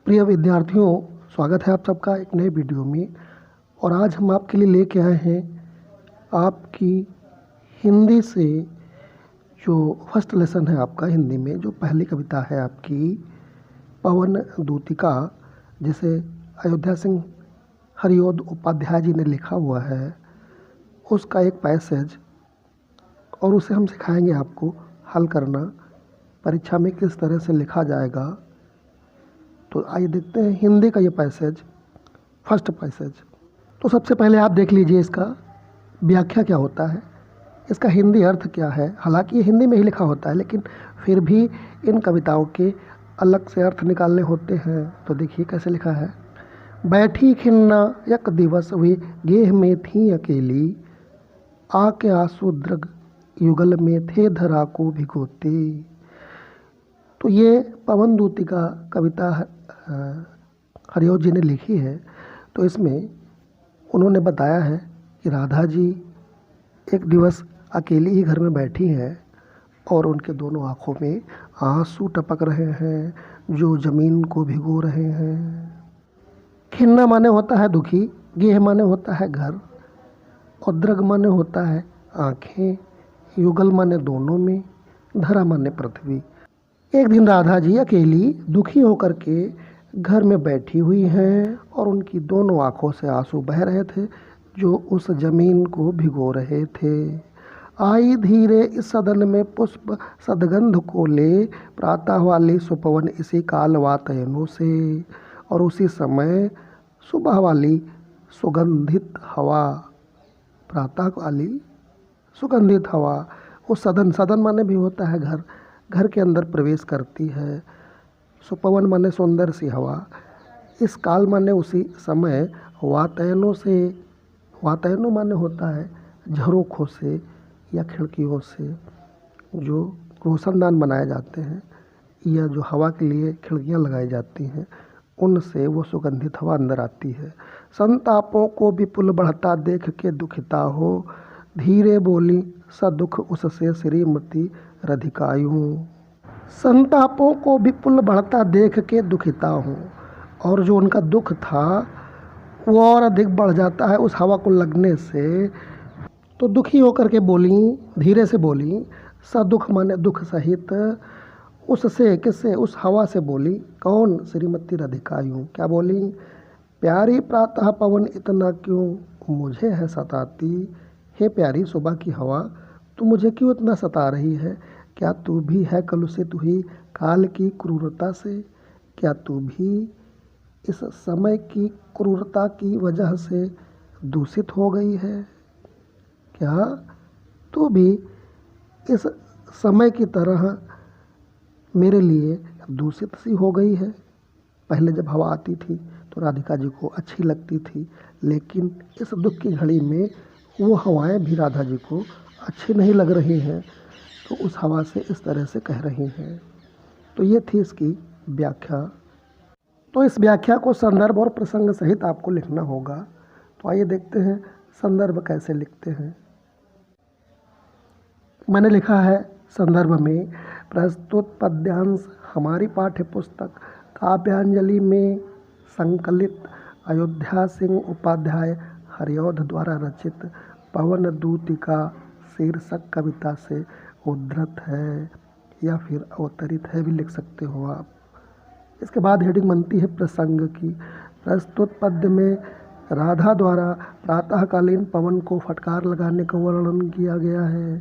प्रिय विद्यार्थियों, स्वागत है आप सबका एक नए वीडियो में। और आज हम आपके लिए लेके आए हैं आपकी हिंदी से जो फर्स्ट लेसन है आपका हिंदी में, जो पहली कविता है आपकी पवन दूतिका, जिसे अयोध्या सिंह हरिओद उपाध्याय जी ने लिखा हुआ है, उसका एक पैसेज, और उसे हम सिखाएंगे आपको हल करना, परीक्षा में किस तरह से लिखा जाएगा। तो आइए देखते हैं हिंदी का ये पैसेज, फर्स्ट पैसेज। तो सबसे पहले आप देख लीजिए इसका व्याख्या क्या होता है, इसका हिंदी अर्थ क्या है। हालांकि ये हिंदी में ही लिखा होता है, लेकिन फिर भी इन कविताओं के अलग से अर्थ निकालने होते हैं। तो देखिए कैसे लिखा है। बैठी खिन्ना एक दिवस वे गेह में थी अकेली, आके आंसू दृग युगल में थे धरा को भिगोते। तो ये पवन दूतिका कविता हरिओद जी ने लिखी है। तो इसमें उन्होंने बताया है कि राधा जी एक दिवस अकेली ही घर में बैठी हैं और उनके दोनों आँखों में आंसू टपक रहे हैं जो ज़मीन को भिगो रहे हैं। खिन्ना माने होता है दुखी, गेह माने होता है घर, और द्रग माने होता है आँखें, युगल माने दोनों में, धरा माने पृथ्वी। एक दिन राधा जी अकेली दुखी होकर के घर में बैठी हुई हैं और उनकी दोनों आँखों से आंसू बह रहे थे जो उस जमीन को भिगो रहे थे। आई धीरे इस सदन में पुष्प सदगंध को ले, प्रातः वाली सुपवन इसी काल वातयनों से। और उसी समय सुबह वाली सुगंधित हवा, प्रातः वाली सुगंधित हवा, उस सदन, सदन माने भी होता है घर, घर के अंदर प्रवेश करती है। सुपवन माने सुंदर सी हवा, इस काल माने उसी समय, वातयनों से, वातयनों माने होता है झरोखों से या खिड़कियों से जो रोशनदान बनाए जाते हैं या जो हवा के लिए खिड़कियां लगाई जाती हैं, उनसे वो सुगंधित हवा अंदर आती है। संतापों को विपुल बढ़ता देख के दुखिता हो, धीरे बोली सदुख उससे श्रीमती राधिकायूं। संतापों को विपुल बढ़ता देख के दुखिता हूँ, और जो उनका दुख था वो और अधिक बढ़ जाता है उस हवा को लगने से। तो दुखी होकर के बोली, धीरे से बोली, सदुख माने दुख सहित, उससे, किससे, उस हवा से बोली। कौन? श्रीमती राधिकायूं। क्या बोली? प्यारी प्रातः पवन इतना क्यों मुझे है सताती, हे प्यारी सुबह की हवा, तू मुझे क्यों इतना सता रही है। क्या तू भी है कलुषित हुई काल की क्रूरता से? क्या तू भी इस समय की क्रूरता की वजह से दूषित हो गई है? क्या तू भी इस समय की तरह मेरे लिए दूषित सी हो गई है? पहले जब हवा आती थी तो राधिका जी को अच्छी लगती थी, लेकिन इस दुख की घड़ी में वो हवाएं भी राधा जी को अच्छी नहीं लग रही हैं, तो उस हवा से इस तरह से कह रही हैं। तो ये थी इसकी व्याख्या। तो इस व्याख्या को संदर्भ और प्रसंग सहित आपको लिखना होगा। तो आइए देखते हैं संदर्भ कैसे लिखते हैं। मैंने लिखा है संदर्भ में, प्रस्तुत पद्यांश हमारी पाठ्य पुस्तक काव्यांजलि में संकलित अयोध्या सिंह उपाध्याय हरिओद द्वारा रचित पवन दूतिका शीर्षक कविता से उद्धृत है, या फिर अवतरित है भी लिख सकते हो आप। इसके बाद हेडिंग बनती है प्रसंग की। प्रस्तुत पद्य में राधा द्वारा प्रातःकालीन पवन को फटकार लगाने का वर्णन किया गया है।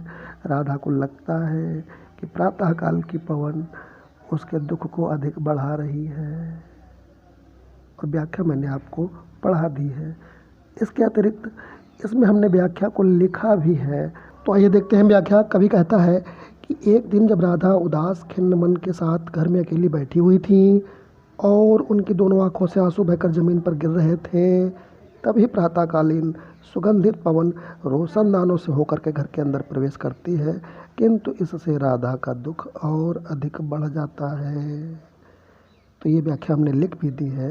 राधा को लगता है कि प्रातःकाल की पवन उसके दुख को अधिक बढ़ा रही है, और व्याख्या मैंने आपको पढ़ा दी है। इसके अतिरिक्त इसमें हमने व्याख्या को लिखा भी है। तो आइए देखते हैं व्याख्या। कवि कहता है कि एक दिन जब राधा उदास खिन्न मन के साथ घर में अकेली बैठी हुई थी और उनकी दोनों आंखों से आंसू बहकर जमीन पर गिर रहे थे, तभी प्रातःकालीन सुगंधित पवन रोशनदानों से होकर के घर के अंदर प्रवेश करती है, किंतु इससे राधा का दुख और अधिक बढ़ जाता है। तो ये व्याख्या हमने लिख भी दी है।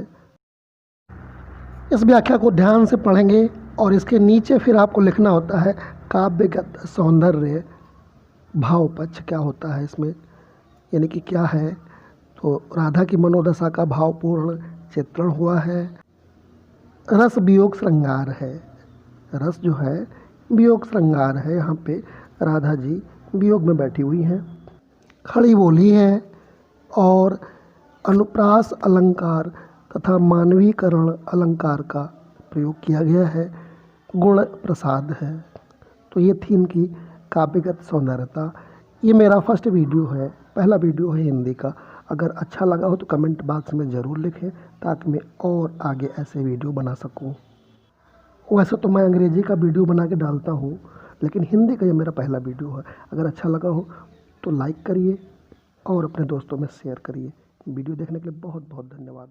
इस व्याख्या को ध्यान से पढ़ेंगे और इसके नीचे फिर आपको लिखना होता है काव्यगत सौंदर्य, भाव पक्ष क्या होता है इसमें, यानी कि क्या है। तो राधा की मनोदशा का भावपूर्ण चित्रण हुआ है। रस वियोग श्रृंगार है, रस जो है वियोग श्रृंगार है। यहाँ पे राधा जी वियोग में बैठी हुई हैं। खड़ी बोली है और अनुप्रास अलंकार तथा मानवीकरण अलंकार का प्रयोग किया गया है। गुण प्रसाद है। तो ये थी इनकी काव्यगत सौंदर्यता। ये मेरा फर्स्ट वीडियो है, पहला वीडियो है हिंदी का। अगर अच्छा लगा हो तो कमेंट बॉक्स में ज़रूर लिखें ताकि मैं और आगे ऐसे वीडियो बना सकूं। वैसे तो मैं अंग्रेजी का वीडियो बना के डालता हूं, लेकिन हिंदी का ये मेरा पहला वीडियो है। अगर अच्छा लगा हो तो लाइक करिए और अपने दोस्तों में शेयर करिए। वीडियो देखने के लिए बहुत बहुत धन्यवाद।